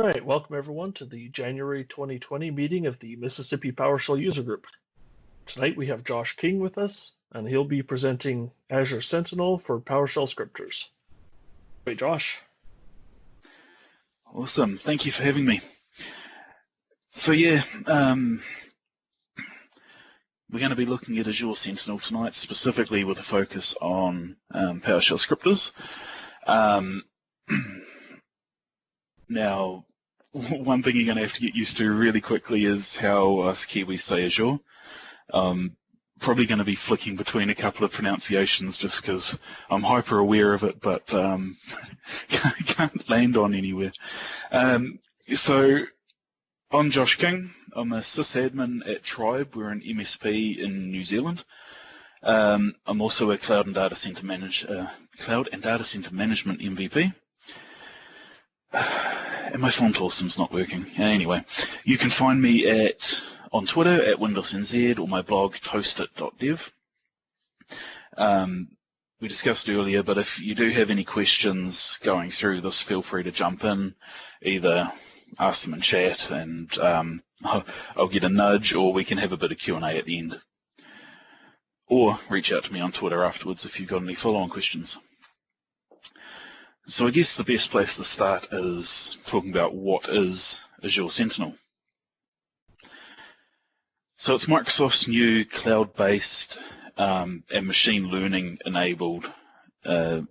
right, welcome everyone to the January 2020 meeting of the Mississippi PowerShell User Group. Tonight we have Josh King with us, and he'll be presenting Azure Sentinel for PowerShell scripters. Hey, Josh. Awesome, thank you for having me. So yeah, we're going to be looking at Azure Sentinel tonight, specifically with a focus on PowerShell scripters. Now, one thing you're going to have to get used to really quickly is how us Kiwis say Azure. Probably going to be flicking between a couple of pronunciations just because I'm hyper aware of it, but can't land on anywhere. So I'm Josh King. I'm a sysadmin at Tribe. We're an MSP in New Zealand. I'm also a cloud and data center management MVP. And my font awesome's not working. Anyway, you can find me on Twitter at WindowsNZ or my blog toastit.dev. We discussed earlier, but if you do have any questions going through this, feel free to jump in, either ask them in chat and I'll get a nudge, or we can have a bit of Q&A at the end. Or reach out to me on Twitter afterwards if you've got any follow-on questions. So I guess the best place to start is talking about what is Azure Sentinel. So it's Microsoft's new cloud-based and machine learning enabled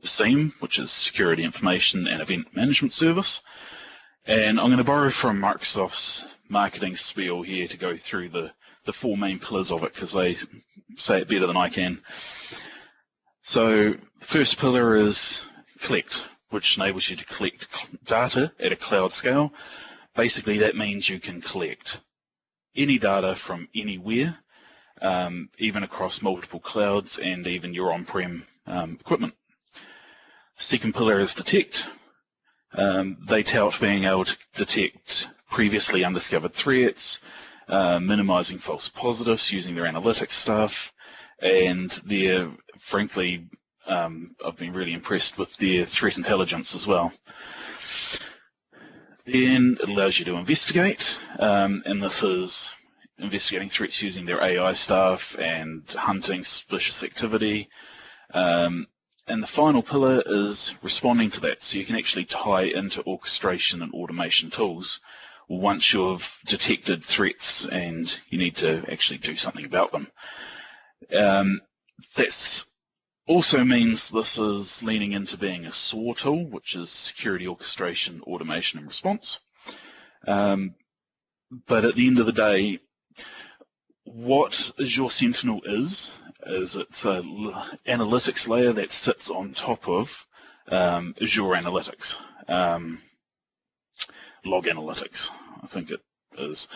SIEM, which is Security Information and Event Management Service. And I'm going to borrow from Microsoft's marketing spiel here to go through the four main pillars of it, because they say it better than I can. So the first pillar is collect, which enables you to collect data at a cloud scale. Basically, that means you can collect any data from anywhere, even across multiple clouds and even your on-prem equipment. Second pillar is detect. They tout being able to detect previously undiscovered threats, minimizing false positives using their analytics stuff, and they're, frankly, I've been really impressed with their threat intelligence as well. Then it allows you to investigate, and this is investigating threats using their AI stuff and hunting suspicious activity. And the final pillar is responding to that, so you can actually tie into orchestration and automation tools once you've detected threats and you need to actually do something about them. That's also means this is leaning into being a SOAR tool, which is Security Orchestration, Automation, and Response. But at the end of the day, what Azure Sentinel is it's an analytics layer that sits on top of Azure Analytics, log analytics, I think it is.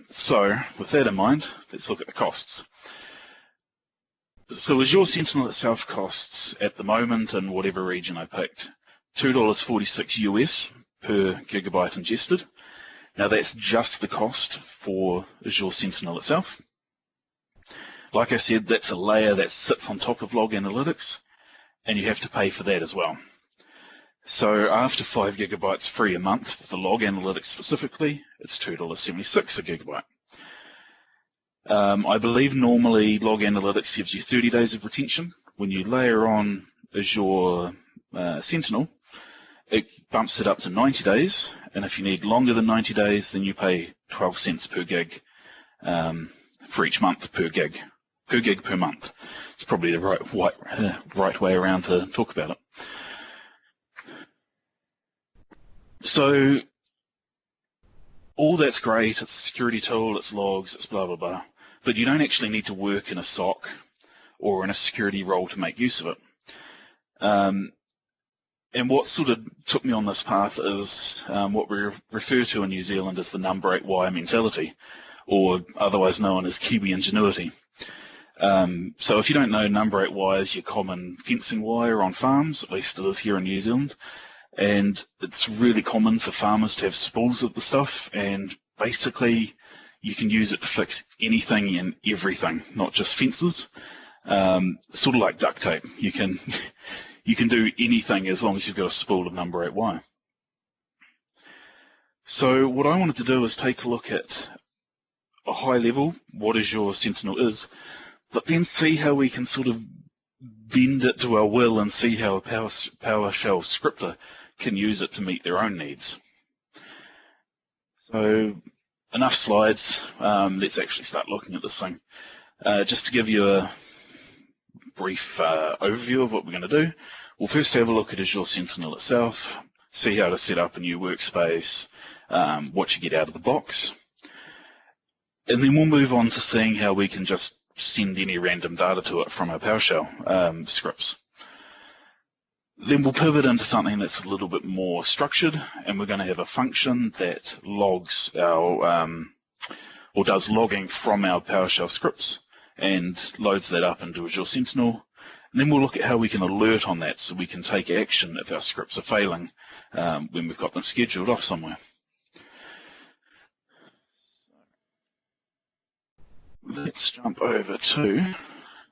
So with that in mind, let's look at the costs. So Azure Sentinel itself costs, at the moment, in whatever region I picked, $2.46 US per gigabyte ingested. Now that's just the cost for Azure Sentinel itself. Like I said, that's a layer that sits on top of log analytics, and you have to pay for that as well. So after 5 gigabytes free a month for log analytics specifically, it's $2.76 a gigabyte. I believe normally log analytics gives you 30 days of retention. When you layer on Azure Sentinel, it bumps it up to 90 days, and if you need longer than 90 days, then you pay 12 cents per gig for each month per gig per month. It's probably the right way around to talk about it. So all that's great, it's a security tool, it's logs, it's blah, blah, blah. But you don't actually need to work in a SOC or in a security role to make use of it. And what sort of took me on this path is what we refer to in New Zealand as the number 8 wire mentality, or otherwise known as Kiwi ingenuity. So if you don't know, number 8 wire is your common fencing wire on farms, at least it is here in New Zealand. And it's really common for farmers to have spools of the stuff, and basically you can use it to fix anything and everything, not just fences. Sort of like duct tape. You can do anything as long as you've got a spool of number 8 wire. So what I wanted to do is take a look at a high level, what Azure Sentinel is, but then see how we can sort of bend it to our will and see how a PowerShell scripter can use it to meet their own needs. So enough slides, let's actually start looking at this thing. Just to give you a brief overview of what we're going to do, we'll first have a look at Azure Sentinel itself, see how to set up a new workspace, what you get out of the box, and then we'll move on to seeing how we can just send any random data to it from our PowerShell scripts. Then we'll pivot into something that's a little bit more structured, and we're going to have a function that logs our, or does logging from our PowerShell scripts and loads that up into Azure Sentinel. And then we'll look at how we can alert on that so we can take action if our scripts are failing when we've got them scheduled off somewhere. Let's jump over to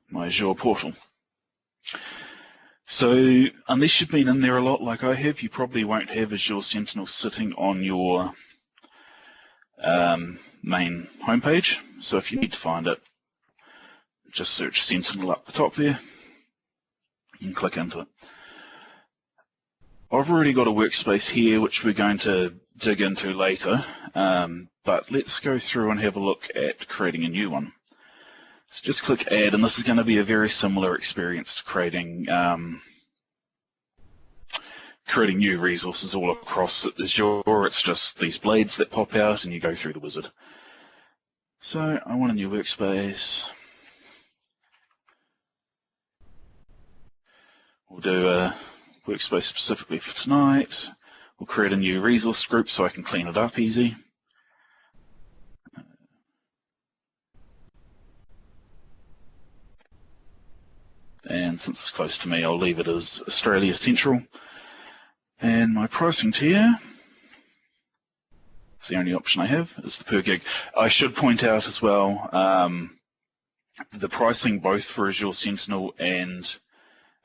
my Azure portal. So unless you've been in there a lot like I have, you probably won't have Azure Sentinel sitting on your main homepage. So if you need to find it, just search Sentinel up the top there and click into it. I've already got a workspace here which we're going to dig into later, but let's go through and have a look at creating a new one. So just click Add, and this is going to be a very similar experience to creating new resources all across Azure. It's just these blades that pop out and you go through the wizard. So I want a new workspace. We'll do a workspace specifically for tonight. We'll create a new resource group so I can clean it up easy. And since it's close to me, I'll leave it as Australia Central. And my pricing tier, it's the only option I have, is the per gig. I should point out as well, the pricing both for Azure Sentinel and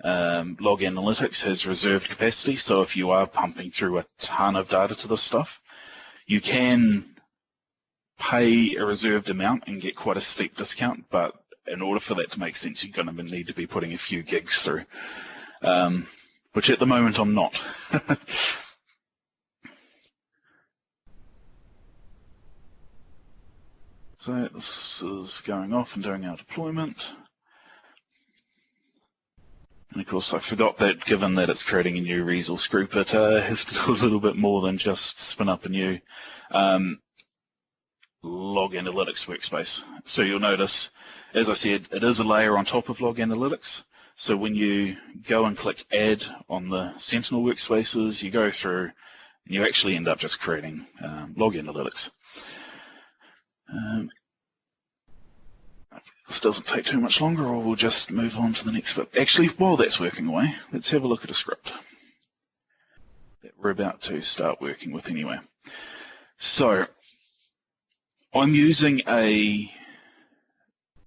Log Analytics has reserved capacity, so if you are pumping through a ton of data to this stuff, you can pay a reserved amount and get quite a steep discount, but in order for that to make sense, you're going to need to be putting a few gigs through, which at the moment I'm not. So this is going off and doing our deployment. And of course, I forgot that given that it's creating a new resource group, it has to do a little bit more than just spin up a new Log Analytics workspace. So you'll notice, as I said, it is a layer on top of Log Analytics. So when you go and click Add on the Sentinel workspaces, you go through and you actually end up just creating Log Analytics. This doesn't take too much longer, or we'll just move on to the next bit. Actually, while that's working away, let's have a look at a script that we're about to start working with anyway. So I'm using a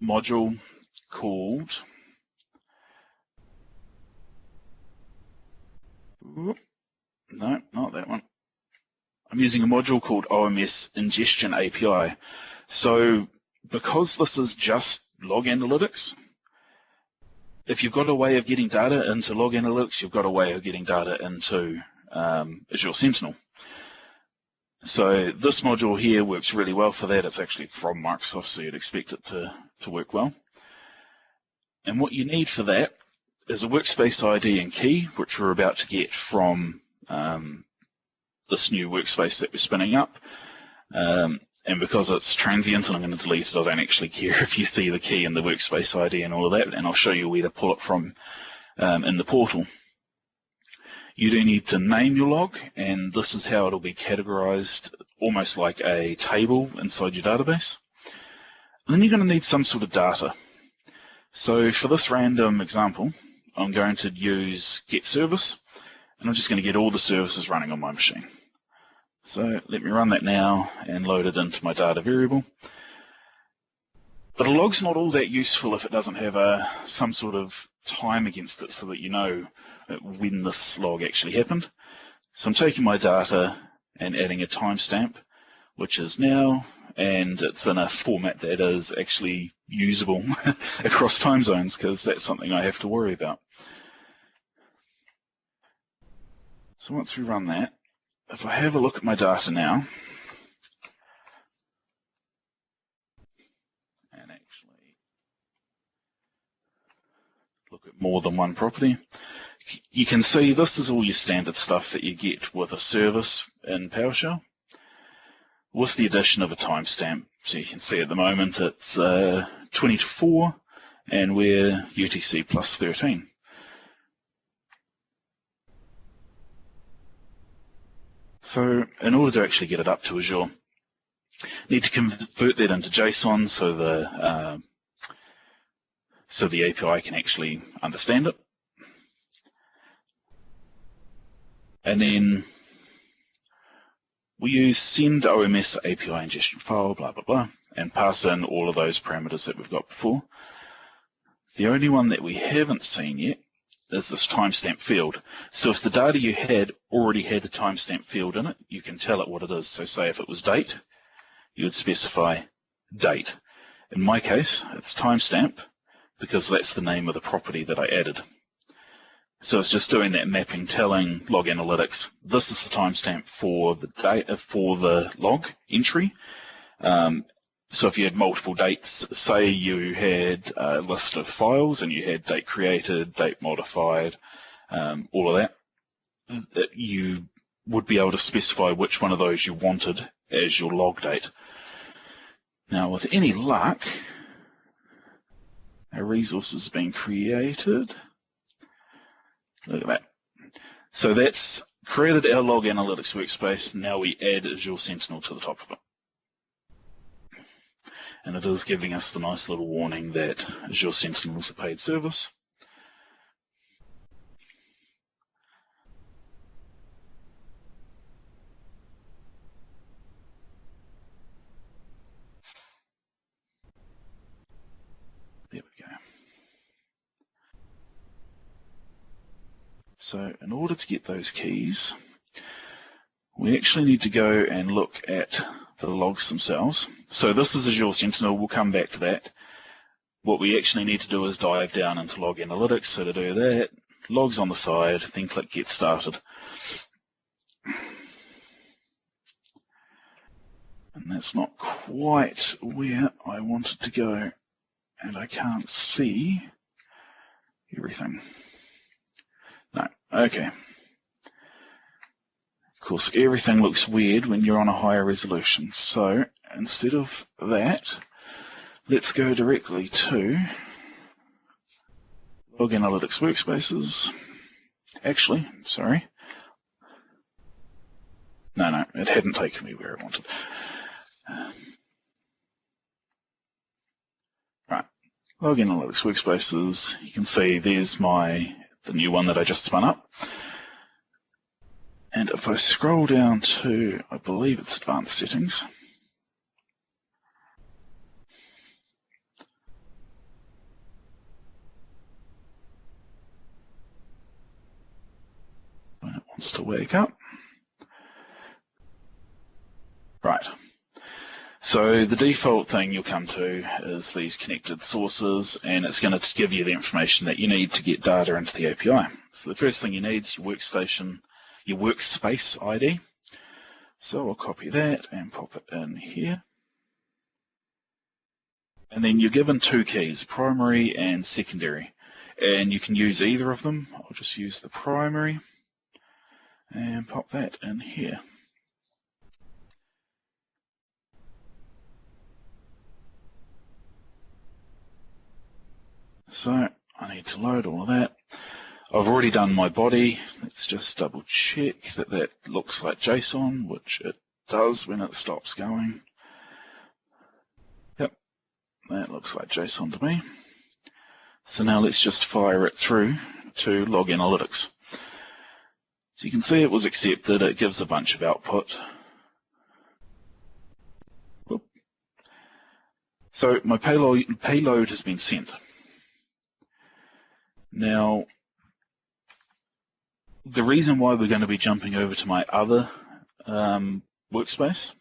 module called no, not that one. I'm using a module called OMS Ingestion API. So because this is just Log Analytics, if you've got a way of getting data into Log Analytics, you've got a way of getting data into Azure Sentinel. So this module here works really well for that. It's actually from Microsoft, so you'd expect it to work well. And what you need for that is a workspace ID and key, which we're about to get from this new workspace that we're spinning up. And because it's transient and I'm going to delete it, I don't actually care if you see the key and the workspace ID and all of that, and I'll show you where to pull it from in the portal. You do need to name your log, and this is how it'll be categorized, almost like a table inside your database. And then you're going to need some sort of data. So for this random example, I'm going to use get service, and I'm just going to get all the services running on my machine. So let me run that now and load it into my data variable. But a log's not all that useful if it doesn't have some sort of time against it so that you know when this log actually happened. So I'm taking my data, and adding a timestamp, which is now, and it's in a format that is actually usable across time zones, because that's something I have to worry about. So once we run that, if I have a look at my data now, and actually look at more than one property, you can see this is all your standard stuff that you get with a service in PowerShell, with the addition of a timestamp. So you can see at the moment it's 20 to 4, and we're UTC plus 13. So in order to actually get it up to Azure, you need to convert that into JSON so the API can actually understand it. And then we use send OMS API ingestion file, blah, blah, blah, and pass in all of those parameters that we've got before. The only one that we haven't seen yet is this timestamp field. So if the data you had already had a timestamp field in it, you can tell it what it is. So say if it was date, you would specify date. In my case, it's timestamp, because that's the name of the property that I added. So it's just doing that mapping, telling Log Analytics, this is the timestamp for the data for the log entry. So if you had multiple dates, say you had a list of files and you had date created, date modified, all of that you would be able to specify which one of those you wanted as your log date. Now, with any luck, our resource has been created. Look at that. So that's created our Log Analytics workspace. Now we add Azure Sentinel to the top of it. And it is giving us the nice little warning that Azure Sentinel is a paid service. There we go. So in order to get those keys, we actually need to go and look at the logs themselves. So this is Azure Sentinel. We'll come back to that. What we actually need to do is dive down into Log Analytics. So to do that, logs on the side, then click Get Started. And that's not quite where I wanted to go, and I can't see everything. No, okay. Of course, everything looks weird when you're on a higher resolution. So instead of that, let's go directly to Log Analytics Workspaces. Actually, sorry. No, it hadn't taken me where I wanted. Right, Log Analytics Workspaces. You can see there's the new one that I just spun up. And if I scroll down to, I believe it's Advanced Settings, when it wants to wake up. Right. So the default thing you'll come to is these connected sources, and it's going to give you the information that you need to get data into the API. So the first thing you need is your workspace ID. So I'll copy that and pop it in here. And then you're given two keys, primary and secondary. And you can use either of them. I'll just use the primary and pop that in here. So I need to load all of that. I've already done my body. Let's just double check that that looks like JSON, which it does when it stops going. Yep, that looks like JSON to me. So now let's just fire it through to Log Analytics. So you can see it was accepted. It gives a bunch of output. Whoop. So my payload has been sent. Now, the reason why we're going to be jumping over to my other Workspace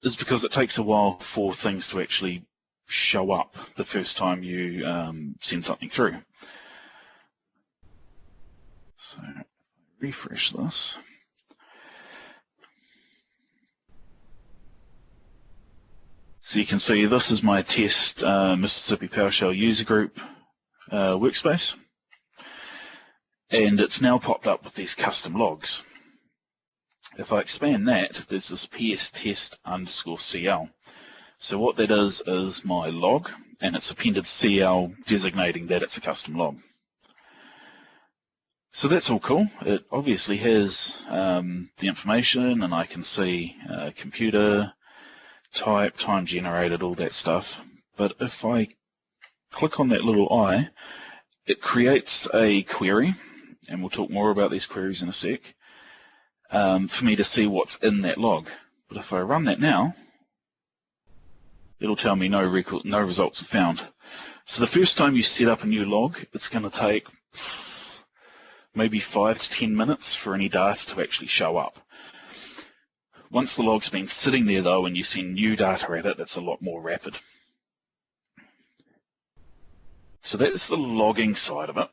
is because it takes a while for things to actually show up the first time you send something through. So refresh this. So you can see this is my test Mississippi PowerShell User Group workspace, and it's now popped up with these custom logs. If I expand that, there's this ps_test_cl. So what that is my log, and it's appended CL designating that it's a custom log. So that's all cool. It obviously has the information, and I can see computer, type, time generated, all that stuff. But if I click on that little I, it creates a query, and we'll talk more about these queries in a sec, for me to see what's in that log. But if I run that now, it'll tell me no results are found. So the first time you set up a new log, it's going to take maybe 5 to 10 minutes for any data to actually show up. Once the log's been sitting there, though, and you send new data at it, it's a lot more rapid. So that's the logging side of it.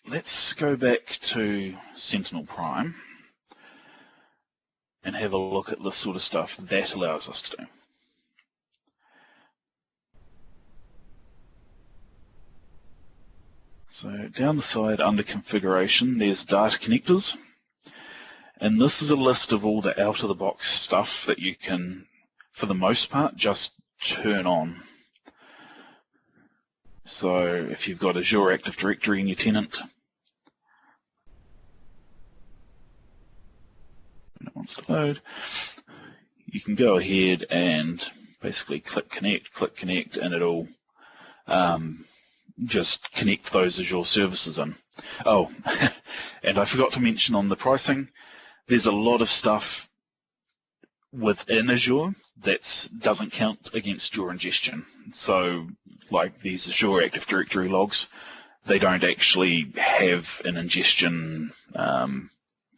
Let's go back to Sentinel Prime and have a look at the sort of stuff that allows us to do. So down the side under configuration, there's data connectors. And this is a list of all the out-of-the-box stuff that you can, for the most part, just turn on. So if you've got Azure Active Directory in your tenant, when it wants to load, you can go ahead and basically click connect, and it'll just connect those Azure services in. Oh, and I forgot to mention on the pricing, there's a lot of stuff within Azure that doesn't count against your ingestion. So like these Azure Active Directory logs, they don't actually have an ingestion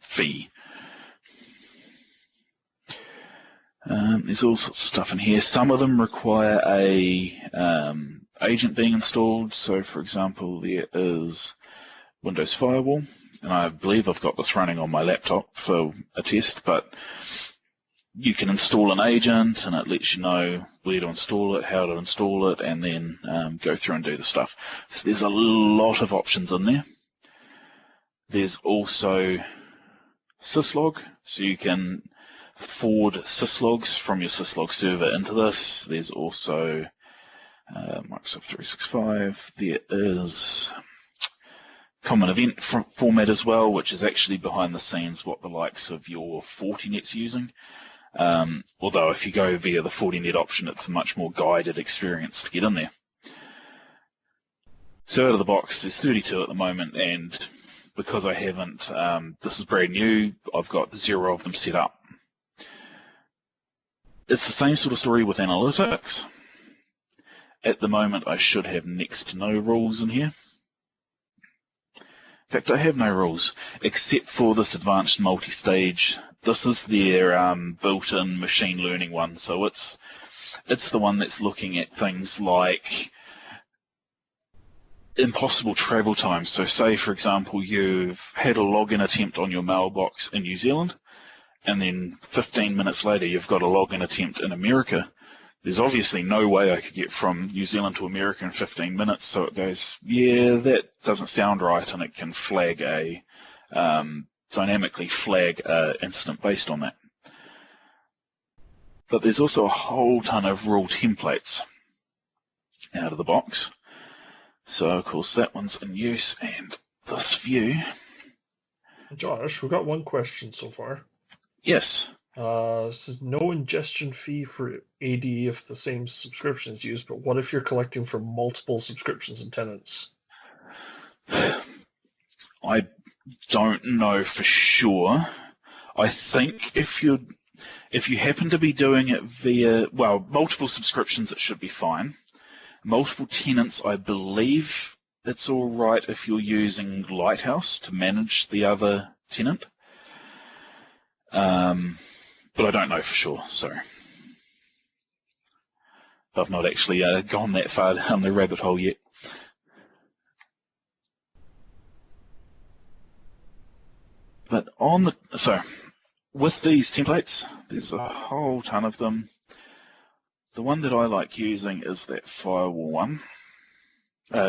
fee. There's all sorts of stuff in here. Some of them require a agent being installed. So for example, there is Windows Firewall, and I believe I've got this running on my laptop for a test, but you can install an agent and it lets you know where to install it, how to install it, and then go through and do the stuff. So there's a lot of options in there. There's also syslog, so you can forward syslogs from your syslog server into this. There's also Microsoft 365. There is common event format as well, which is actually behind the scenes what the likes of your Fortinet's using. Although if you go via the Fortinet option, it's a much more guided experience to get in there. So out of the box, there's 32 at the moment, and because I haven't, this is brand new, I've got 0 of them set up. It's the same sort of story with analytics. At the moment, I should have next to no rules in here. In fact, I have no rules, except for this advanced multistage. This is their built-in machine learning one, so it's the one that's looking at things like impossible travel times. So say, for example, you've had a login attempt on your mailbox in New Zealand, and then 15 minutes later you've got a login attempt in America. There's obviously no way I could get from New Zealand to America in 15 minutes, so it goes, yeah, that doesn't sound right, and it can flag dynamically flag an incident based on that. But there's also a whole ton of rule templates out of the box. So, of course, that one's in use, and this view. Josh, we've got one question so far. Yes. This is no ingestion fee for AD if the same subscription is used, but what if you're collecting from multiple subscriptions and tenants? I don't know for sure. I think if you happen to be doing it via, well, multiple subscriptions, it should be fine. Multiple tenants, I believe it's all right if you're using Lighthouse to manage the other tenant. but I don't know for sure, sorry. I've not actually gone that far down the rabbit hole yet. But with these templates, there's a whole ton of them. The one that I like using is that firewall one.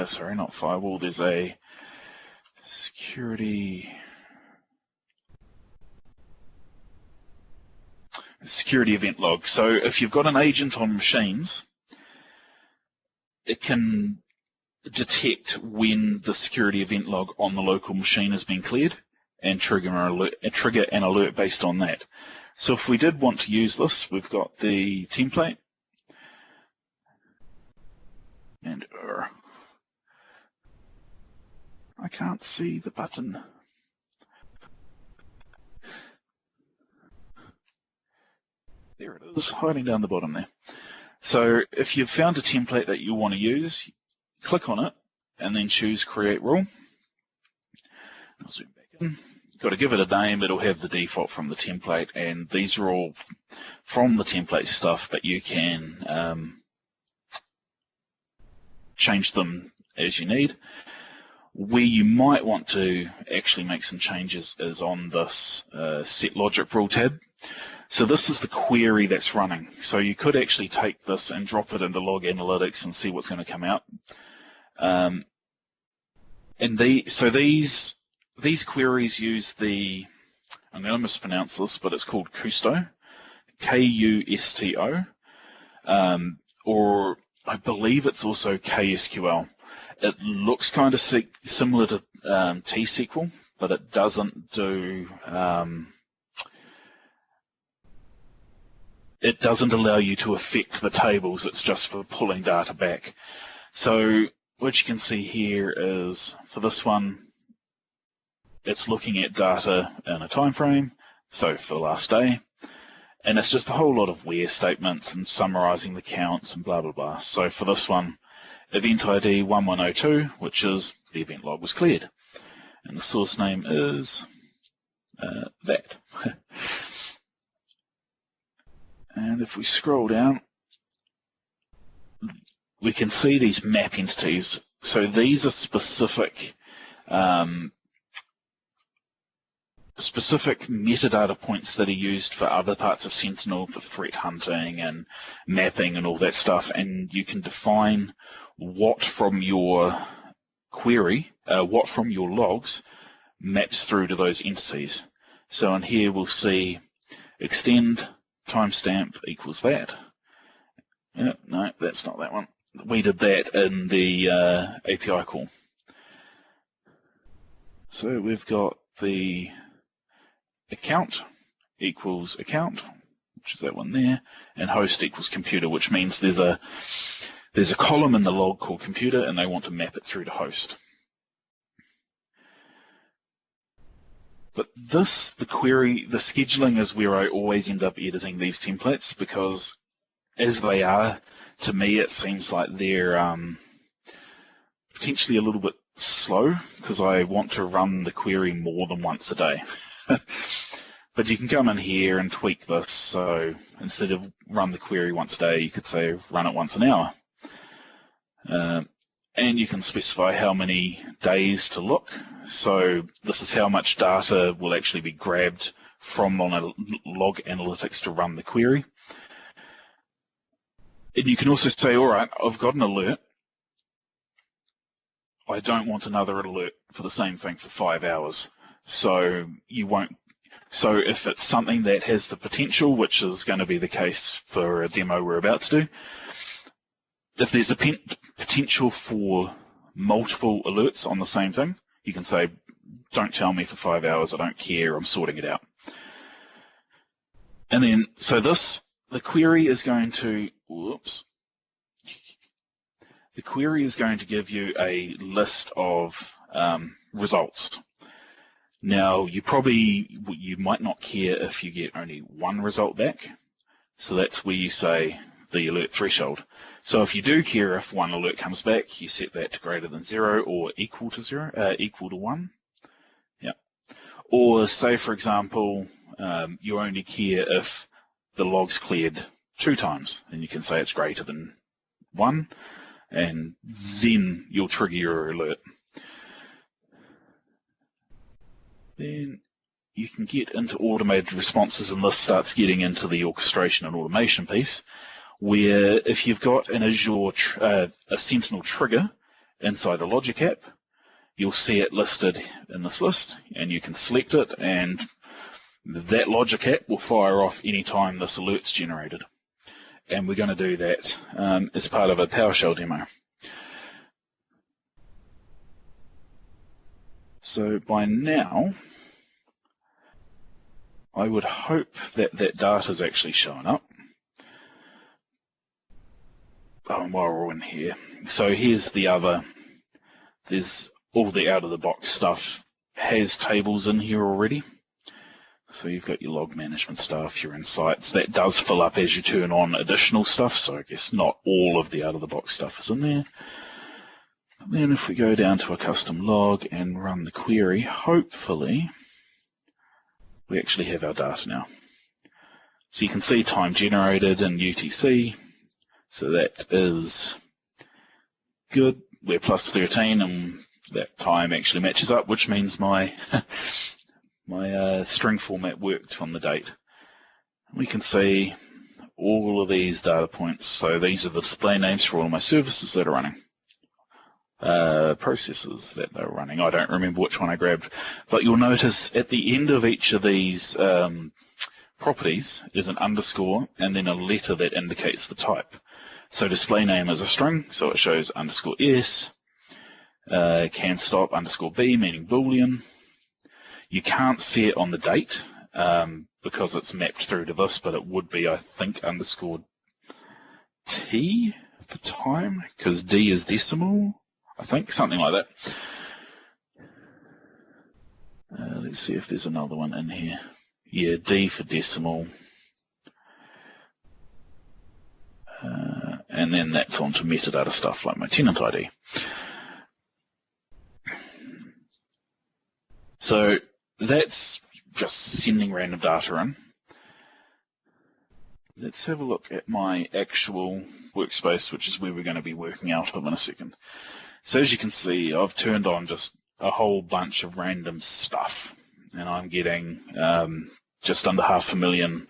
Sorry, not firewall, there's a security event log. So if you've got an agent on machines, it can detect when the security event log on the local machine has been cleared and trigger an alert based on that. So if we did want to use this, we've got the template and I can't see the button. There it is, hiding down the bottom there. So if you've found a template that you want to use, click on it and then choose Create Rule. I'll zoom back in. You've got to give it a name. It'll have the default from the template, and these are all from the template stuff, but you can change them as you need. Where you might want to actually make some changes is on this Set Logic Rule tab. So this is the query that's running. So you could actually take this and drop it into Log Analytics and see what's going to come out. So these queries use I'm going to mispronounce this, but it's called Kusto, K-U-S-T-O, or I believe it's also KSQL. It looks kind of similar to T-SQL, but it doesn't do. It doesn't allow you to affect the tables. It's just for pulling data back. So what you can see here is for this one, it's looking at data in a time frame. So for the last day, and it's just a whole lot of where statements and summarizing the counts and blah blah blah. So for this one, event ID 1102, which is the event log was cleared. And the source name is that. And if we scroll down, we can see these map entities. So these are specific metadata points that are used for other parts of Sentinel, for threat hunting and mapping and all that stuff. And you can define what from your query, what from your logs maps through to those entities. So in here we'll see extend timestamp equals that. No, that's not that one. We did that in the API call. So we've got the account equals account, which is that one there, and host equals computer, which means there's a column in the log called computer, and they want to map it through to host. But the scheduling is where I always end up editing these templates, because as they are, to me, it seems like they're potentially a little bit slow, because I want to run the query more than once a day. But you can come in here and tweak this. So instead of run the query once a day, you could say run it once an hour. And you can specify how many days to look. So this is how much data will actually be grabbed from log analytics to run the query. And you can also say, all right, I've got an alert. I don't want another alert for the same thing for 5 hours. So you won't. So if it's something that has the potential, which is going to be the case for a demo we're about to do, if there's a potential for multiple alerts on the same thing, you can say, don't tell me for 5 hours, I don't care, I'm sorting it out. And then, so the query is going to, the query is going to give you a list of results. Now, you might not care if you get only one result back. So that's where you say the alert threshold. So if you do care if one alert comes back, you set that to greater than 0 or equal to 1. Yeah. Or say, for example, You only care if the log's cleared 2 times, and you can say it's greater than 1, and then you'll trigger your alert. Then you can get into automated responses, and this starts getting into the orchestration and automation piece, where if you've got an Azure, a Sentinel trigger inside a Logic app, you'll see it listed in this list, and you can select it, and that Logic app will fire off anytime this alert's generated. And we're going to do that as part of a PowerShell demo. So by now, I would hope that that data is actually showing up. And while we're in here, so here's the other, there's all the out-of-the-box stuff has tables in here already. So you've got your log management stuff, your insights. That does fill up as you turn on additional stuff, so I guess not all of the out-of-the-box stuff is in there. And then if we go down to a custom log and run the query, hopefully we actually have our data now. So you can see time generated in UTC. So that is good. We're plus 13, and that time actually matches up, which means my my string format worked from the date. We can see all of these data points. So these are the display names for all of my services that are running. Processes that are running. I don't remember which one I grabbed, but you'll notice at the end of each of these properties is an underscore and then a letter that indicates the type. So display name is a string, so it shows underscore S, can stop underscore B, meaning Boolean. You can't see it on the date because it's mapped through to this, but it would be, I think, underscore T for time, because D is decimal, I think, something like that. Let's see if there's another one in here. Yeah, D for decimal. And then that's onto metadata stuff like my tenant ID. So that's just sending random data in. Let's have a look at my actual workspace, which is where we're going to be working out of in a second. So as you can see, I've turned on just a whole bunch of random stuff, and I'm getting just under 500,000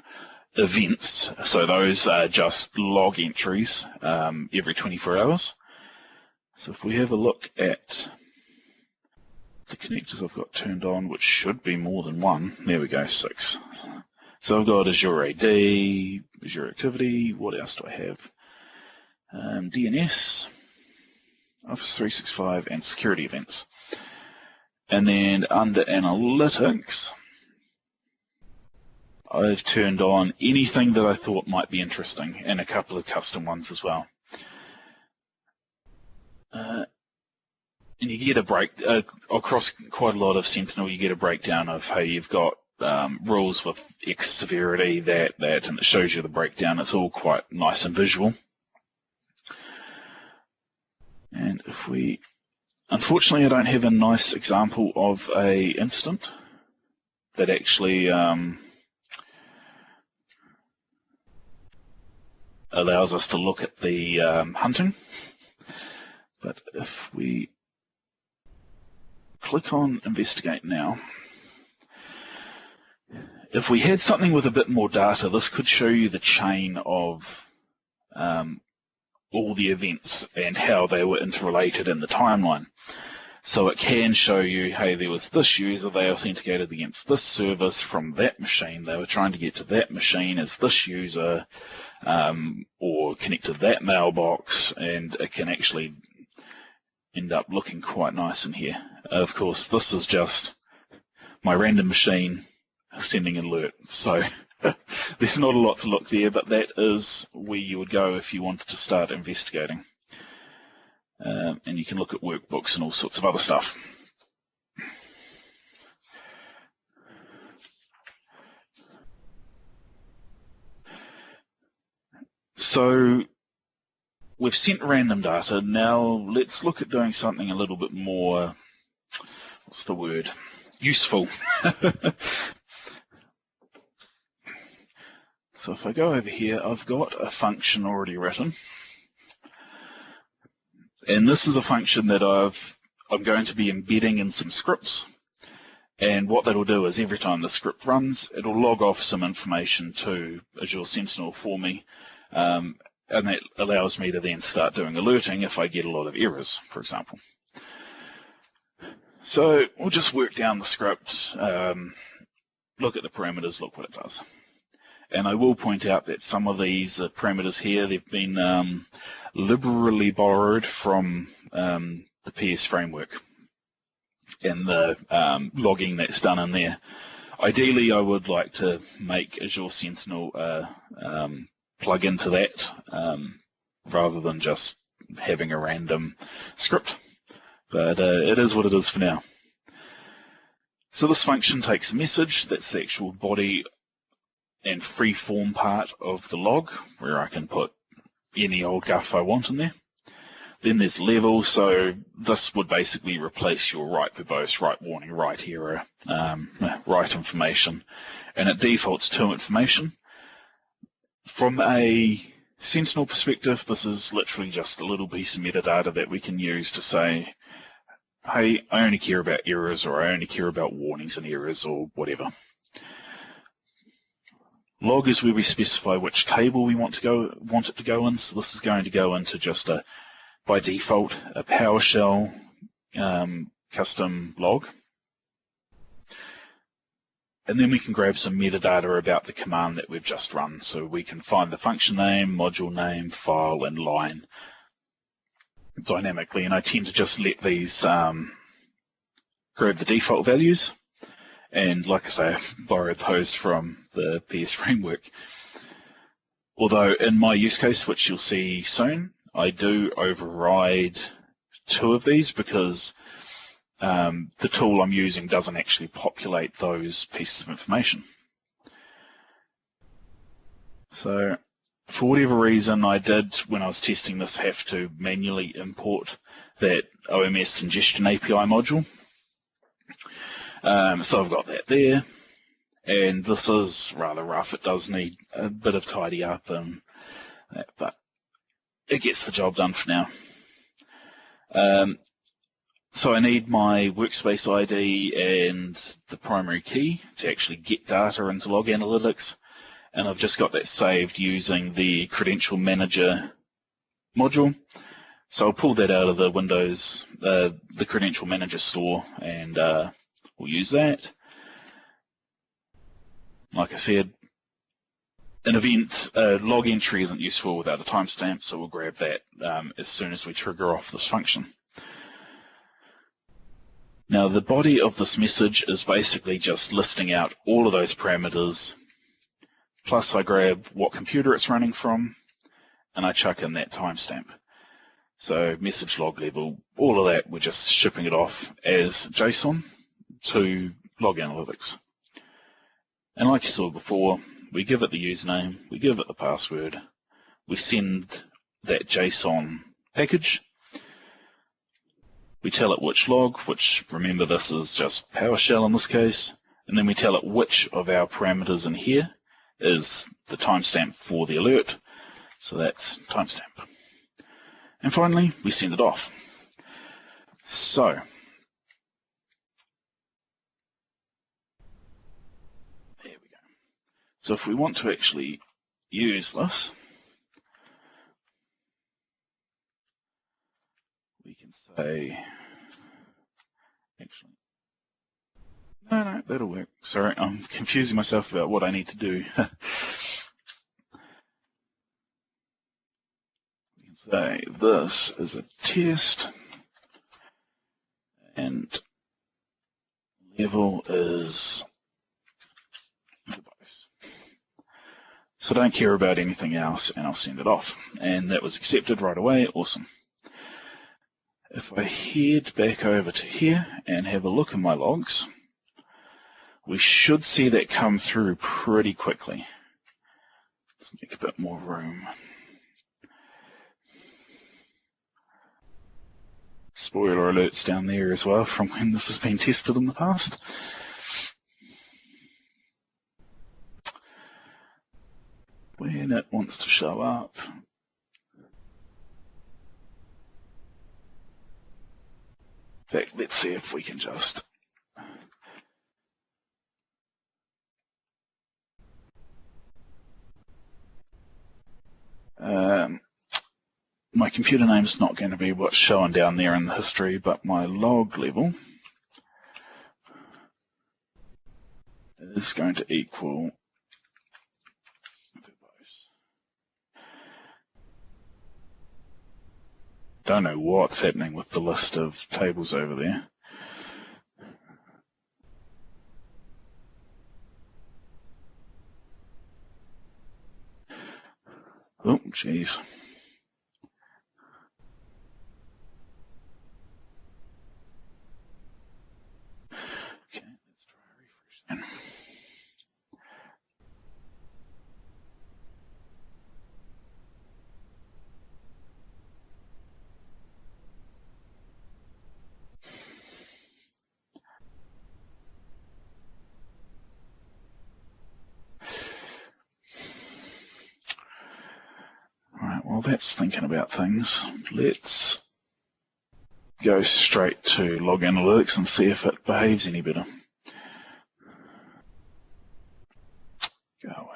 events. So those are just log entries every 24 hours. So if we have a look at the connectors I've got turned on, which should be more than one, there we go, 6. So I've got Azure AD, Azure Activity, what else do I have? DNS, Office 365, and security events. And then under Analytics, I've turned on anything that I thought might be interesting, and a couple of custom ones as well. And you get a break across quite a lot of Sentinel. You get a breakdown of how you've got rules with X severity, that, and it shows you the breakdown. It's all quite nice and visual. And if we, unfortunately, I don't have a nice example of a instant that actually allows us to look at the hunting. But if we click on Investigate now, if we had something with a bit more data, this could show you the chain of all the events and how they were interrelated in the timeline. So it can show you, hey, there was this user, they authenticated against this service from that machine, they were trying to get to that machine as this user, or connect to that mailbox, and it can actually end up looking quite nice in here. Of course, this is just my random machine sending an alert. So there's not a lot to look there, but that is where you would go if you wanted to start investigating. And you can look at workbooks and all sorts of other stuff. So we've sent random data. Now let's look at doing something a little bit more, what's the word, useful. So if I go over here, I've got a function already written. And this is a function that I'm going to be embedding in some scripts. And what that'll do is every time the script runs, it'll log off some information to Azure Sentinel for me. And that allows me to then start doing alerting if I get a lot of errors, for example. So we'll just work down the script, look at the parameters, look what it does. And I will point out that some of these parameters here, they've been liberally borrowed from the PS framework and the logging that's done in there. Ideally, I would like to make Azure Sentinel plug into that rather than just having a random script. But it is what it is for now. So this function takes a message, that's the actual body and free-form part of the log, where I can put any old guff I want in there. Then there's level, so this would basically replace your write verbose, write warning, write error, write information, and it defaults to information. From a Sentinel perspective, this is literally just a little piece of metadata that we can use to say, hey, I only care about errors, or I only care about warnings and errors, or whatever. Log is where we specify which table we want it to go in. So this is going to go into just by default, a PowerShell custom log. And then we can grab some metadata about the command that we've just run. So we can find the function name, module name, file, and line dynamically. And I tend to just let these grab the default values. And like I say, I've borrowed those from the PS framework. Although in my use case, which you'll see soon, I do override 2 of these because the tool I'm using doesn't actually populate those pieces of information. So for whatever reason, I did, when I was testing this, have to manually import that OMS ingestion API module. So I've got that there, and this is rather rough. It does need a bit of tidy up, and that, but it gets the job done for now. So I need my Workspace ID and the primary key to actually get data into Log Analytics, and I've just got that saved using the Credential Manager module. So I'll pull that out of the Windows, the Credential Manager store, and we'll use that. Like I said, an event log entry isn't useful without a timestamp, so we'll grab that as soon as we trigger off this function. Now the body of this message is basically just listing out all of those parameters, plus I grab what computer it's running from, and I chuck in that timestamp. So message log level, all of that, we're just shipping it off as JSON to Log Analytics. And like you saw before, we give it the username, we give it the password, we send that JSON package, we tell it which log, which, remember, this is just PowerShell in this case, and then we tell it which of our parameters in here is the timestamp for the alert, so that's timestamp. And finally, we send it off. So, there we go. So if we want to actually use this, we can say, actually, no, that'll work. Sorry, I'm confusing myself about what I need to do. We can say this is a test, and level is verbose. So don't care about anything else, and I'll send it off. And that was accepted right away. Awesome. If I head back over to here and have a look at my logs, we should see that come through pretty quickly. Let's make a bit more room. Spoiler alerts down there as well from when this has been tested in the past. when it wants to show up. In fact, let's see if we can just my computer name is not going to be what's showing down there in the history, but my log level is going to equal verbose. Don't know what's happening with the list of tables over there. Oh, geez. Okay, let's try a refresh then. Right, well, that's thinking about things. Let's go straight to log analytics and see if it behaves any better. Go away.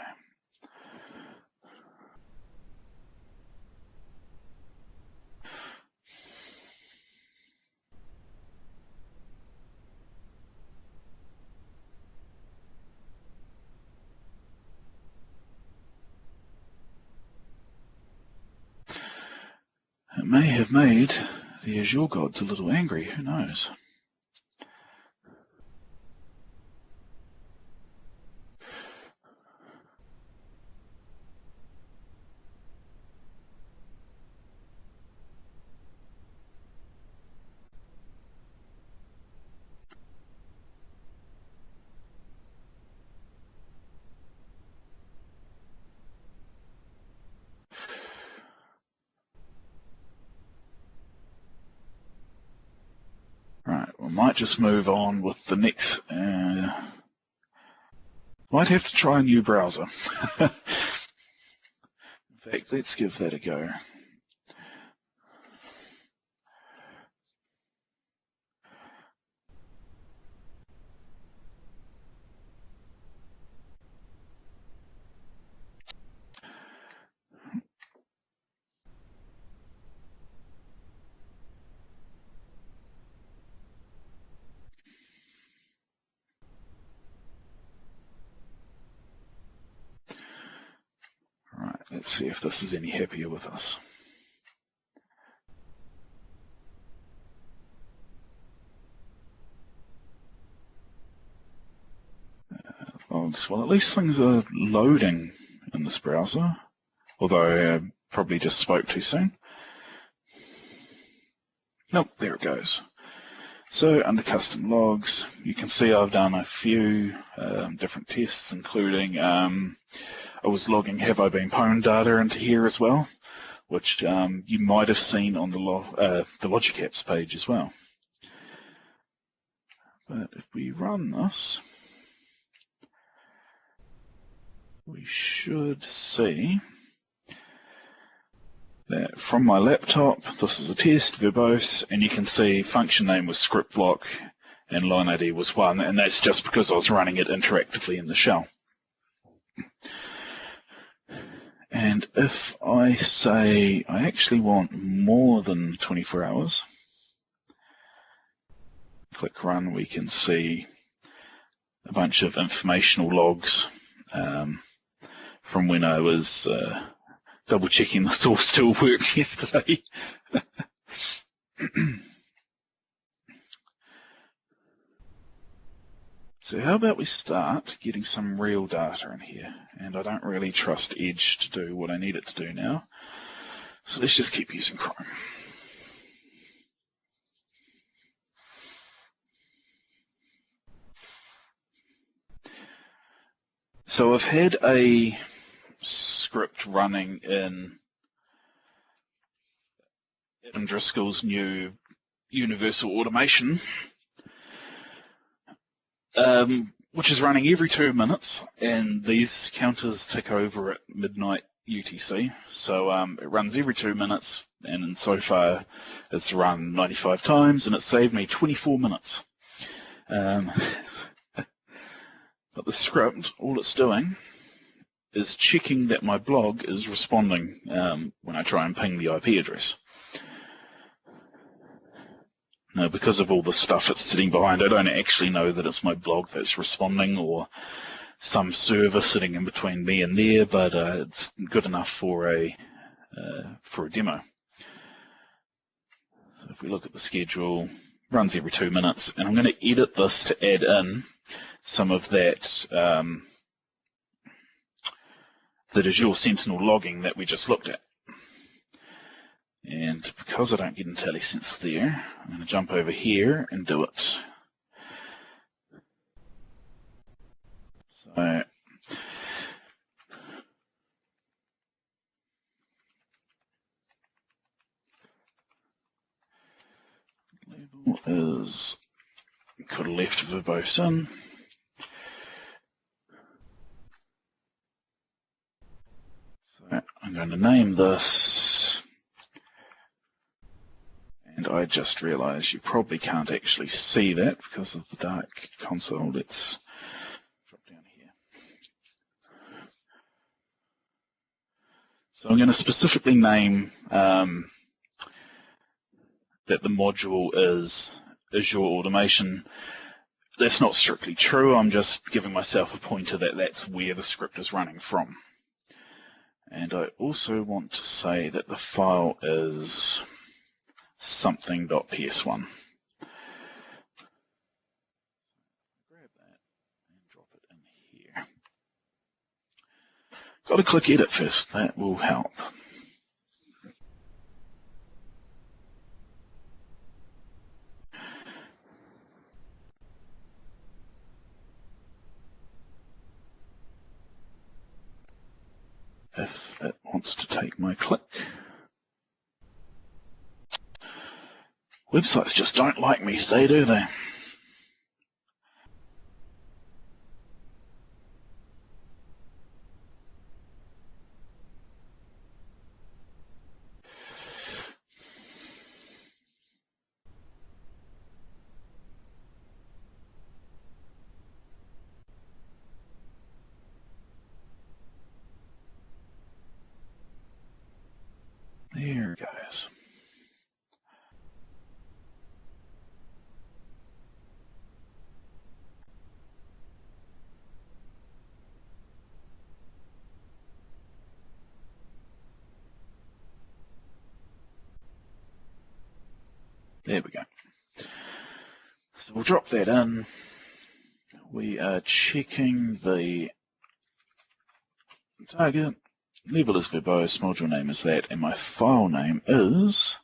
It may have made the Azure gods a little angry, who knows? Right, we might just move on with the next. Might have to try a new browser. In fact, let's give that a go. Right, let's see if this is any happier with us. Logs. Well, at least things are loading in this browser, although I probably just spoke too soon. Nope, there it goes. So under custom logs, you can see I've done a few different tests, including I was logging have I been pwned data into here as well, which you might have seen on the logic apps page as well. But if we run this, we should see that from my laptop, this is a test, verbose, and you can see function name was script block and line ID was 1, and that's just because I was running it interactively in the shell. And if I say I actually want more than 24 hours, click run, we can see a bunch of informational logs from when I was double checking this all still worked yesterday. So how about we start getting some real data in here? And I don't really trust Edge to do what I need it to do now. So let's just keep using Chrome. So I've had a script running in Adam Driscoll's new universal automation. which is running every 2 minutes, and these counters tick over at midnight UTC. So it runs every 2 minutes, and so far it's run 95 times, and it saved me 24 minutes. But the script, all it's doing is checking that my blog is responding when I try and ping the IP address. Now, because of all the stuff that's sitting behind, I don't actually know that it's my blog that's responding or some server sitting in between me and there, but it's good enough for a demo. So if we look at the schedule, runs every 2 minutes, and I'm going to edit this to add in some of that Azure Sentinel logging that we just looked at. And because I don't get IntelliSense there, I'm going to jump over here and do it. So label is, could have left verbose in. So I'm going to name this. And I just realized you probably can't actually see that because of the dark console. Let's drop down here. So I'm going to specifically name that the module is Azure Automation. That's not strictly true. I'm just giving myself a pointer that that's where the script is running from. And I also want to say that the file is something.ps1. Grab that and drop it in here. Got to click edit first, that will help. If it wants to take my click. Websites just don't like me today, do they? There it goes. There we go. So we'll drop that in. We are checking the target. Label is verbose, module name is that, and my file name is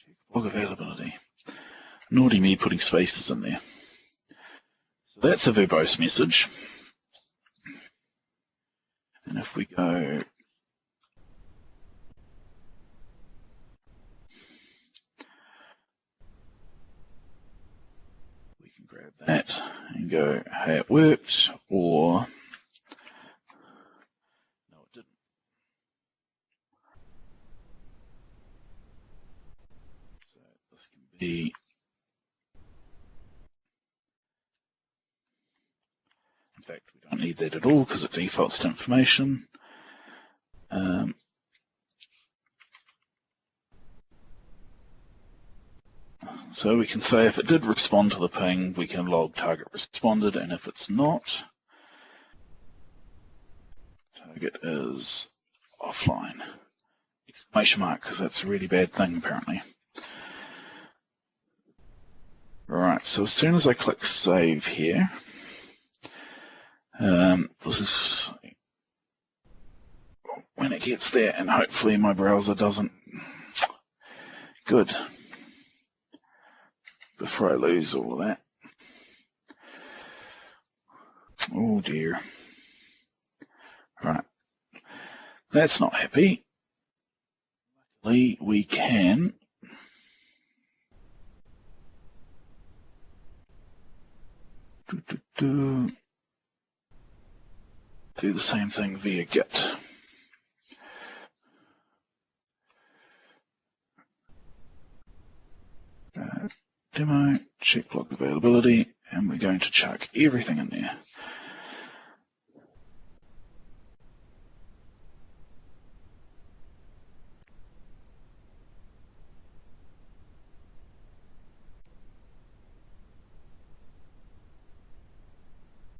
check blog availability. Naughty me putting spaces in there. So that's a verbose message. And if we go we can grab that and go, hey, it worked, or no, it didn't. So this can be, in fact, we don't need that at all because it defaults to information. So we can say if it did respond to the ping, we can log target responded, and if it's not, target is offline. Exclamation mark, because that's a really bad thing apparently. Right, so as soon as I click save here, this is when it gets there, and hopefully my browser doesn't. Good. Before I lose all of that. Oh dear. Right. That's not happy. Luckily, we can Do the same thing via Git. Demo, check block availability, and we're going to chuck everything in there.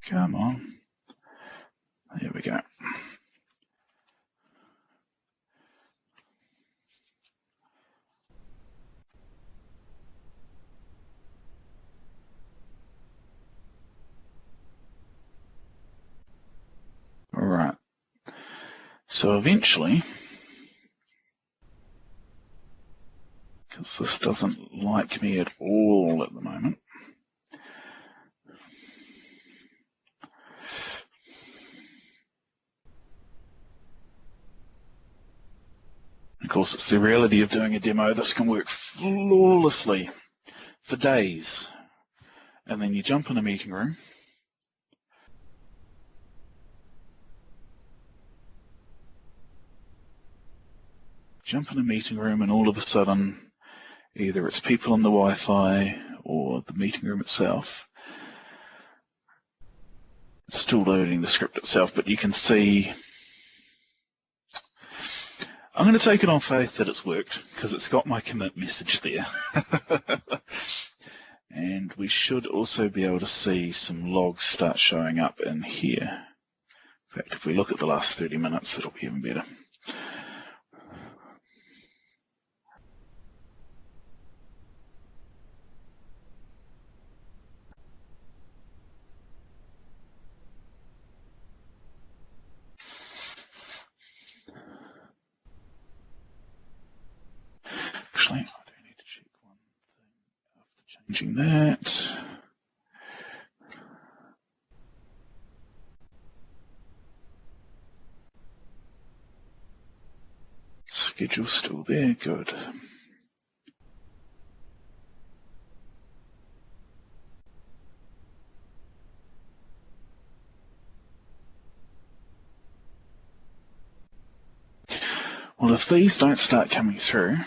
Come on. There we go. All right. So eventually, because this doesn't like me at all at the moment, of course, it's the reality of doing a demo. This can work flawlessly for days. And then you jump in a meeting room. And all of a sudden, either it's people on the Wi-Fi or the meeting room itself. It's still loading the script itself, but you can see. I'm going to take it on faith that it's worked because it's got my commit message there. And we should also be able to see some logs start showing up in here. In fact, if we look at the last 30 minutes, it'll be even better. Actually, I do need to check one thing after changing that. Schedule's still there, good. Well, if these don't start coming through,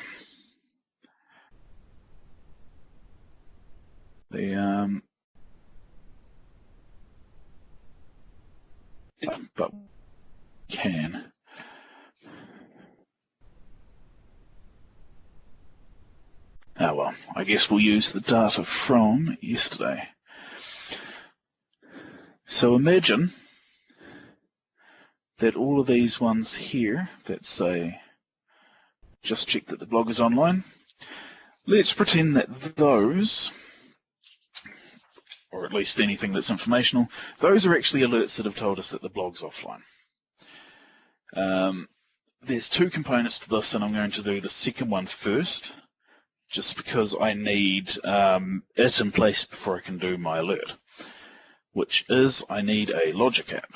but can. Oh well, I guess we'll use the data from yesterday. So imagine that all of these ones here that say, just check that the blog is online. Let's pretend that those, or at least anything that's informational, those are actually alerts that have told us that the blog's offline. There's two components to this, and I'm going to do the second one first, just because I need it in place before I can do my alert, which is I need a logic app.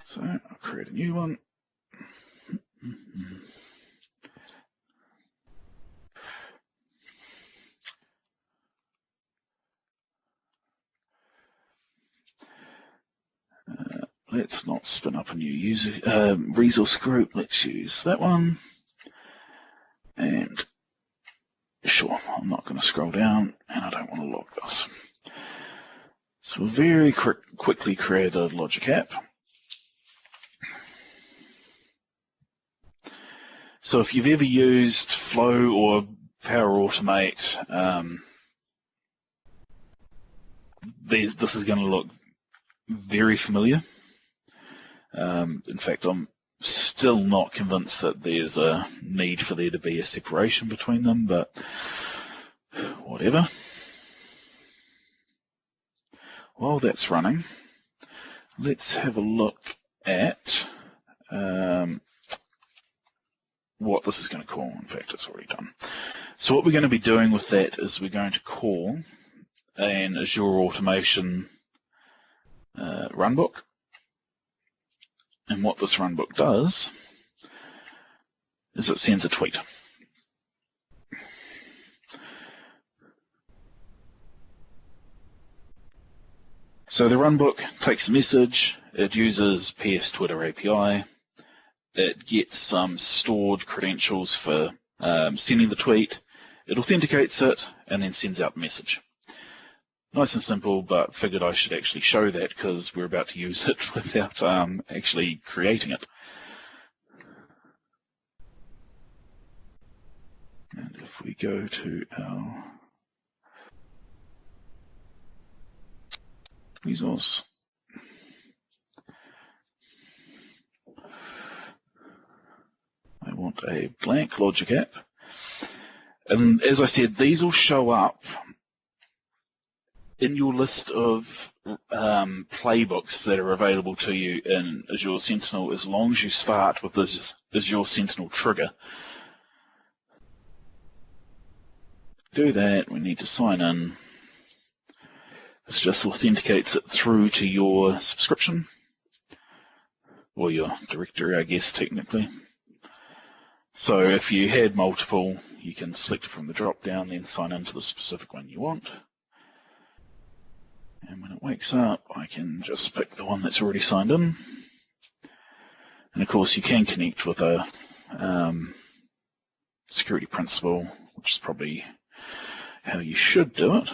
So I'll create a new one. Let's not spin up a new user resource group. Let's use that one. And sure, I'm not going to scroll down, and I don't want to log this. So we'll very quickly create a logic app. So if you've ever used Flow or Power Automate, this is going to look very familiar. In fact, I'm still not convinced that there's a need for there to be a separation between them, but whatever. While that's running, let's have a look at what this is going to call. In fact, it's already done. So what we're going to be doing with that is we're going to call an Azure Automation Runbook. And what this Runbook does is it sends a tweet. So the Runbook takes a message, it uses PS Twitter API, it gets some stored credentials for sending the tweet, it authenticates it, and then sends out the message. Nice and simple, but figured I should actually show that because we're about to use it without actually creating it. And if we go to our resource, I want a blank logic app. And as I said, these will show up in your list of playbooks that are available to you in Azure Sentinel as long as you start with this Azure Sentinel trigger. To do that, we need to sign in. This just authenticates it through to your subscription, or your directory, I guess, technically. So if you had multiple, you can select it from the drop-down, then sign into the specific one you want. And when it wakes up, I can just pick the one that's already signed in. And of course, you can connect with a security principal, which is probably how you should do it.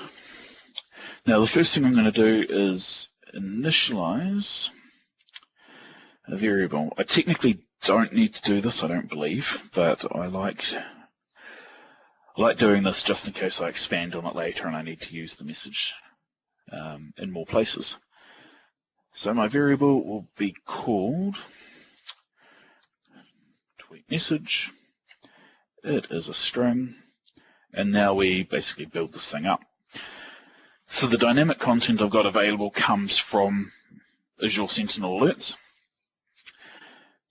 Now, the first thing I'm going to do is initialize a variable. I technically don't need to do this, I don't believe, but I like doing this just in case I expand on it later and I need to use the message in more places. So my variable will be called tweet message. It is a string, and now we basically build this thing up. So the dynamic content I've got available comes from Azure Sentinel alerts.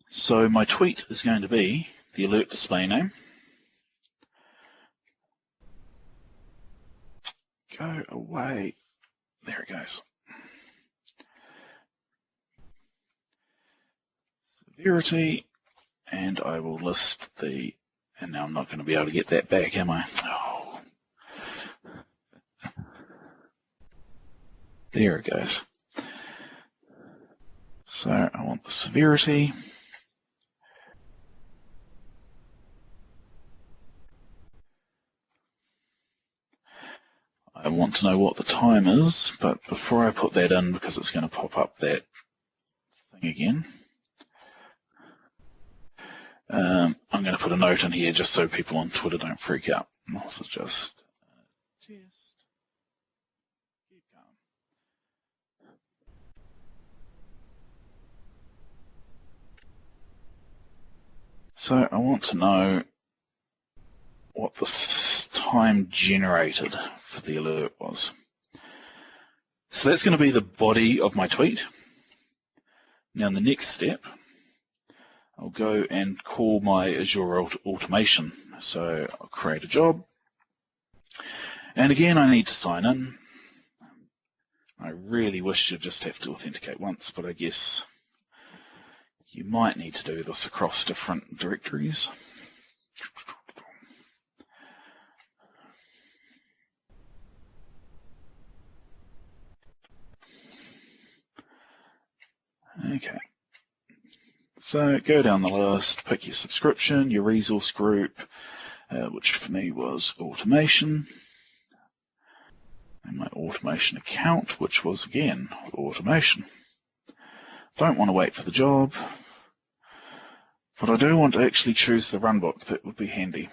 So my tweet is going to be the alert display name. Go away. There it goes. Severity, and I will list the, and now I'm not going to be able to get that back, am I? Oh. There it goes. So I want the severity. I want to know what the time is, but before I put that in, because it's going to pop up that thing again, I'm going to put a note in here just so people on Twitter don't freak out. Also just test. Keep calm. So I want to know what the time generated for the alert was. So that's going to be the body of my tweet. Now in the next step, I'll go and call my Azure automation. So I'll create a job. And again, I need to sign in. I really wish you'd just have to authenticate once, but I guess you might need to do this across different directories. Okay. So go down the list, pick your subscription, your resource group, which for me was automation, and my automation account, which was again automation. Don't want to wait for the job, but I do want to actually choose the runbook. That would be handy.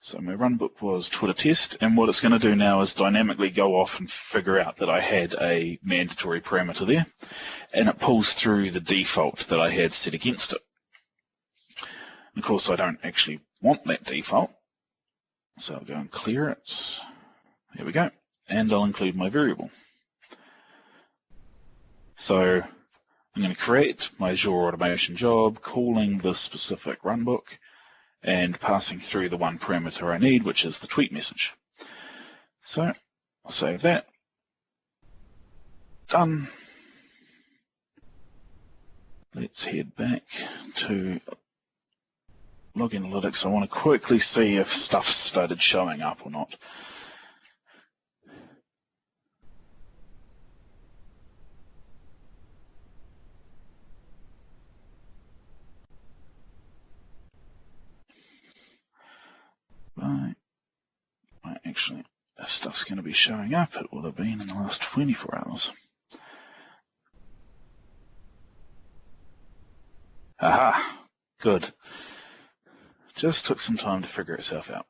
So my runbook was Twitter test, and what it's going to do now is dynamically go off and figure out that I had a mandatory parameter there, and it pulls through the default that I had set against it. And of course, I don't actually want that default, so I'll go and clear it. There we go, and I'll include my variable. So I'm going to create my Azure automation job, calling this specific runbook, and passing through the one parameter I need, which is the tweet message. So I'll save that. Done. Let's head back to log analytics, I want to quickly see if stuff started showing up or not. Right. Actually, if stuff's going to be showing up, it will have been in the last 24 hours. Aha, good. Just took some time to figure itself out.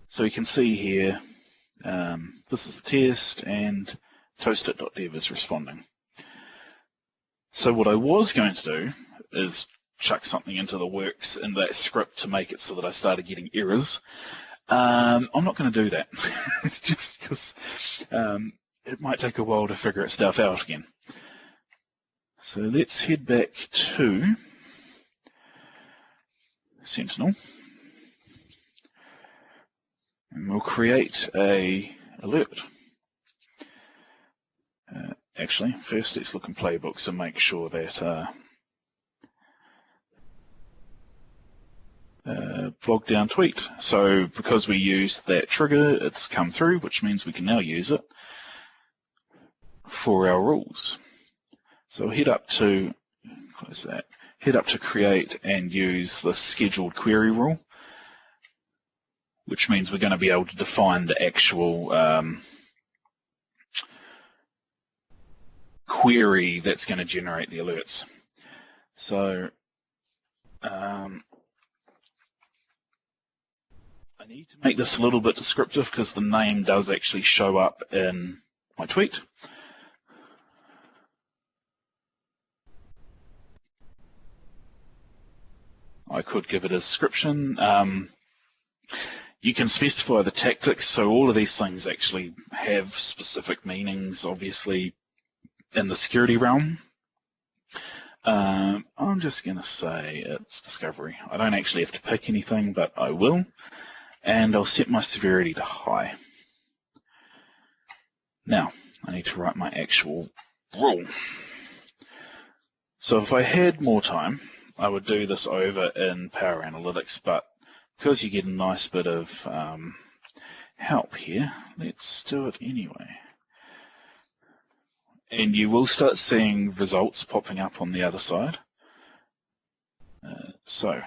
So you can see here, this is the test, and toastit.dev is responding. So what I was going to do is chuck something into the works in that script to make it so that I started getting errors. I'm not going to do that. It's just because it might take a while to figure itself out again. So let's head back to Sentinel, and we'll create a alert. Actually, first let's look in playbooks and make sure that blog down tweet. So because we used that trigger, it's come through, which means we can now use it for our rules. So head up to, close that, head up to create and use the scheduled query rule, which means we're going to be able to define the actual query that's going to generate the alerts. So I need to make this a little bit descriptive because the name does actually show up in my tweet. I could give it a description. You can specify the tactics, so all of these things actually have specific meanings, obviously, in the security realm. I'm just going to say it's discovery. I don't actually have to pick anything, but I will. And I'll set my severity to high. Now, I need to write my actual rule. So if I had more time, I would do this over in Power Analytics, but because you get a nice bit of help here, let's do it anyway. And you will start seeing results popping up on the other side. So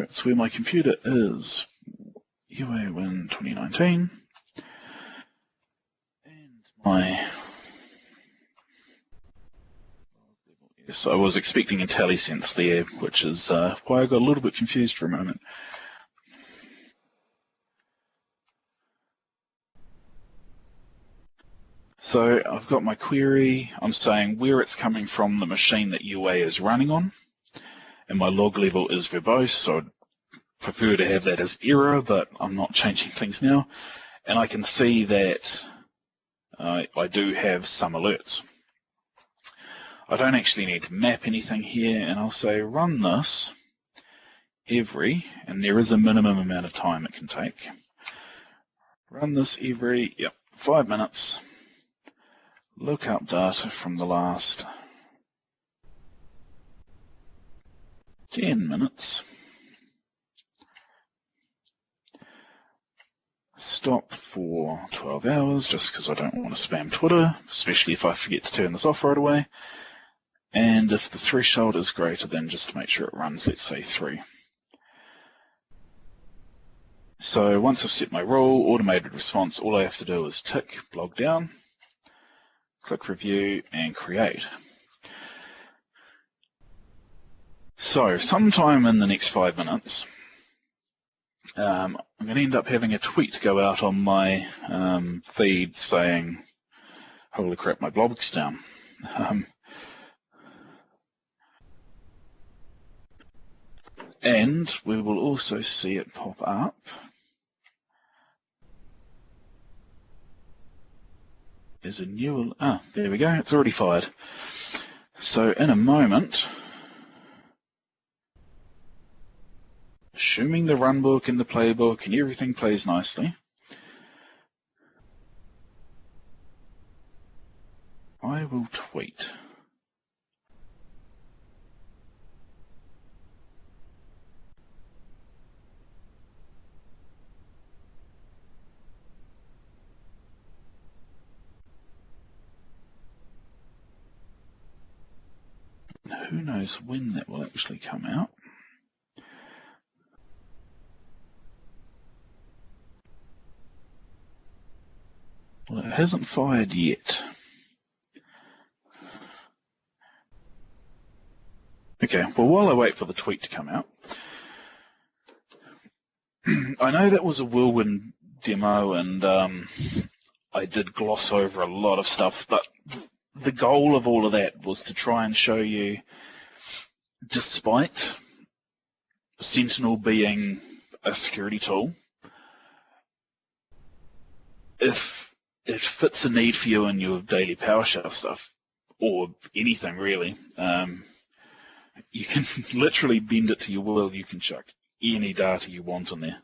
it's where my computer is, UA Win 2019, and my, yes, I was expecting IntelliSense there, which is why I got a little bit confused for a moment. So I've got my query. I'm saying where it's coming from the machine that UA is running on, and my log level is verbose, so I'd prefer to have that as error, but I'm not changing things now. And I can see that I do have some alerts. I don't actually need to map anything here, and I'll say run this every, and there is a minimum amount of time it can take. Run this every, 5 minutes. Look up data from the last 10 minutes. Stop for 12 hours, just because I don't want to spam Twitter, especially if I forget to turn this off right away. And if the threshold is greater than, just to make sure it runs, let's say 3. So once I've set my rule, automated response, all I have to do is tick blog down, click review, and create. So sometime in the next 5 minutes, I'm going to end up having a tweet go out on my feed saying, holy crap, my blog's down. And we will also see it pop up there's a new, there we go, it's already fired. So in a moment, assuming the runbook and the playbook and everything plays nicely, I will tweet. Who knows when that will actually come out? Well, it hasn't fired yet. Okay, well, while I wait for the tweet to come out, I know that was a whirlwind demo, and I did gloss over a lot of stuff, but the goal of all of that was to try and show you, despite Sentinel being a security tool, if it fits a need for you in your daily PowerShell stuff, or anything really, you can literally bend it to your will. You can chuck any data you want in there.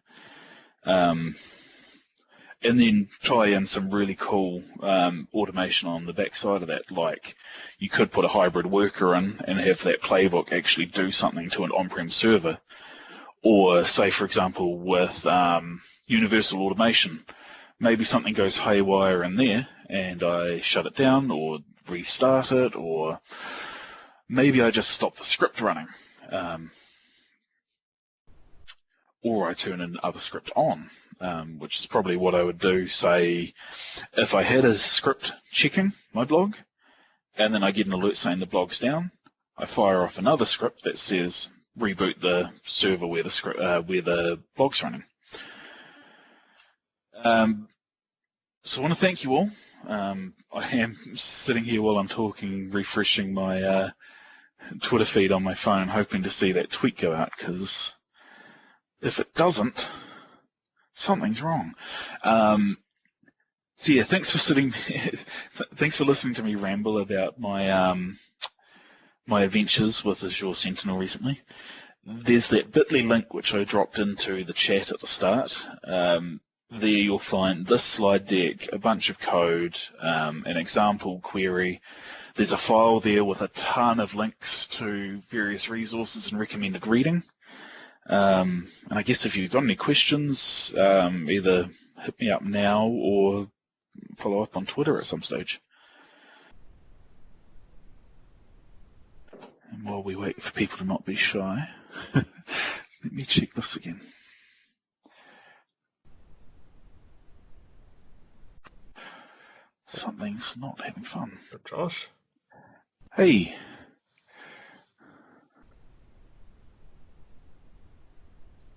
And then tie in some really cool automation on the backside of that, like you could put a hybrid worker in and have that playbook actually do something to an on-prem server. Or say, for example, with universal automation, maybe something goes haywire in there and I shut it down or restart it, or maybe I just stop the script running. Or I turn another script on, which is probably what I would do, say, if I had a script checking my blog, and then I get an alert saying the blog's down, I fire off another script that says reboot the server where the blog's running. So I want to thank you all. I am sitting here while I'm talking, refreshing my Twitter feed on my phone, hoping to see that tweet go out, because if it doesn't, something's wrong. So yeah, thanks for listening to me ramble about my my adventures with Azure Sentinel recently. There's that bit.ly link which I dropped into the chat at the start. There you'll find this slide deck, a bunch of code, an example query. There's a file there with a ton of links to various resources and recommended reading. And I guess if you've got any questions, either hit me up now or follow up on Twitter at some stage. And while we wait for people to not be shy, let me check this again. Something's not having fun. Josh? Hey.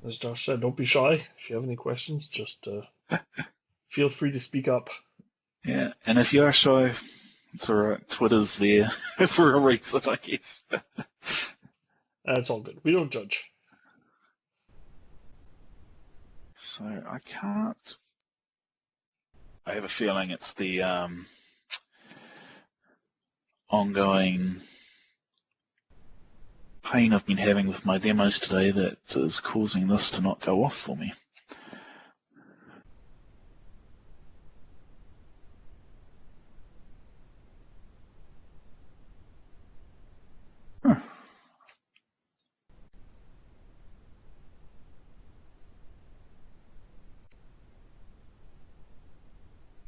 As Josh said, don't be shy. If you have any questions, just feel free to speak up. Yeah, and if you are shy, it's all right. Twitter's there for a reason, I guess. It's all good. We don't judge. So I can't. I have a feeling it's the ongoing pain I've been having with my demos today that is causing this to not go off for me. Huh.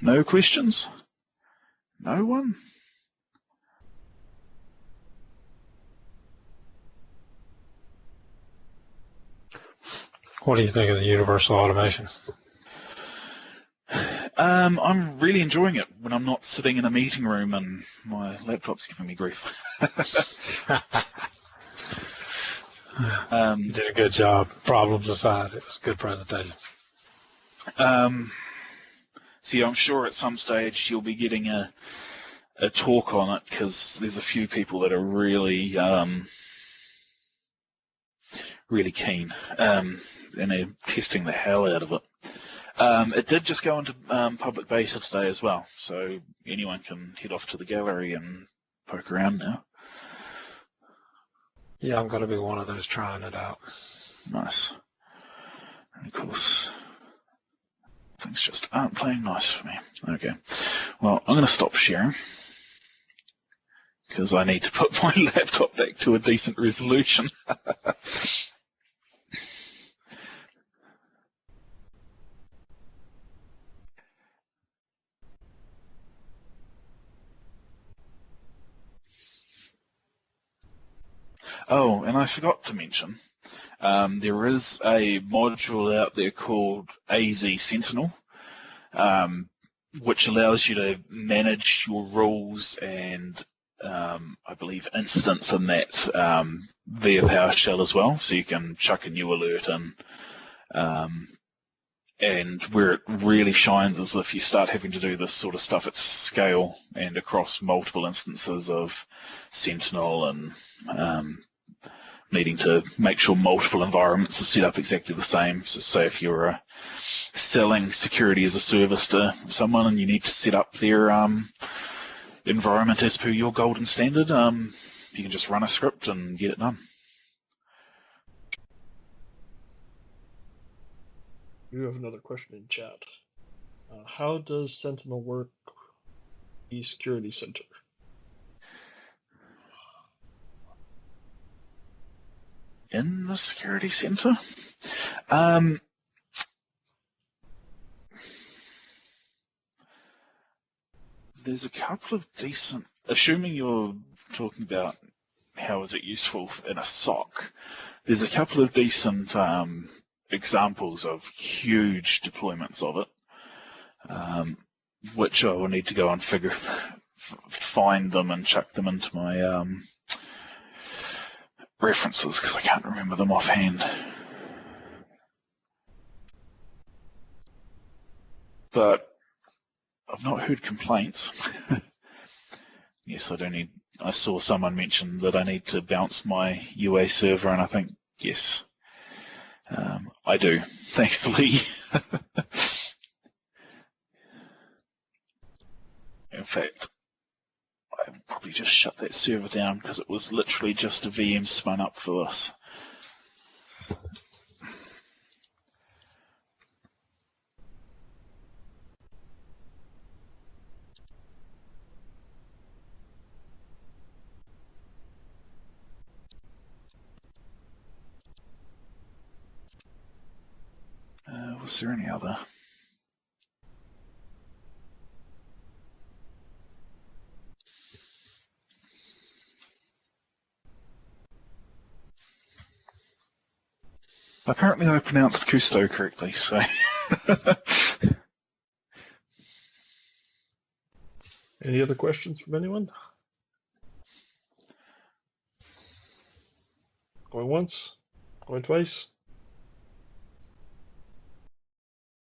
No questions? No one? What do you think of the universal automation? I'm really enjoying it when I'm not sitting in a meeting room and my laptop's giving me grief. You did a good job. Problems aside, it was a good presentation. So yeah, I'm sure at some stage you'll be getting a talk on it, because there's a few people that are really really keen, and they're testing the hell out of it. It did just go into public beta today as well, so anyone can head off to the gallery and poke around now. Yeah, I'm going to be one of those trying it out. Nice. And of course, things just aren't playing nice for me. Okay. Well, I'm going to stop sharing because I need to put my laptop back to a decent resolution. Oh, and I forgot to mention, there is a module out there called AZ Sentinel, which allows you to manage your rules and I believe instance in that via PowerShell as well, so you can chuck a new alert in. And where it really shines is if you start having to do this sort of stuff at scale and across multiple instances of Sentinel and needing to make sure multiple environments are set up exactly the same. So say if you're selling security as a service to someone and you need to set up their environment as per your golden standard, you can just run a script and get it done. You have another question in chat. How does Sentinel work the Security Center? In the Security Center? There's a couple of decent, assuming you're talking about how is it useful in a SOC, there's a couple of decent examples of huge deployments of it, which I will need to go and find them and chuck them into my references because I can't remember them offhand. But I've not heard complaints. Yes, I saw someone mention that I need to bounce my UA server, and I think, yes, I do. Thanks, Lee. In fact, I probably just shut that server down because it was literally just a VM spun up for this. Was there any other? Apparently I pronounced Cousteau correctly, so... Any other questions from anyone? Going once? Going twice?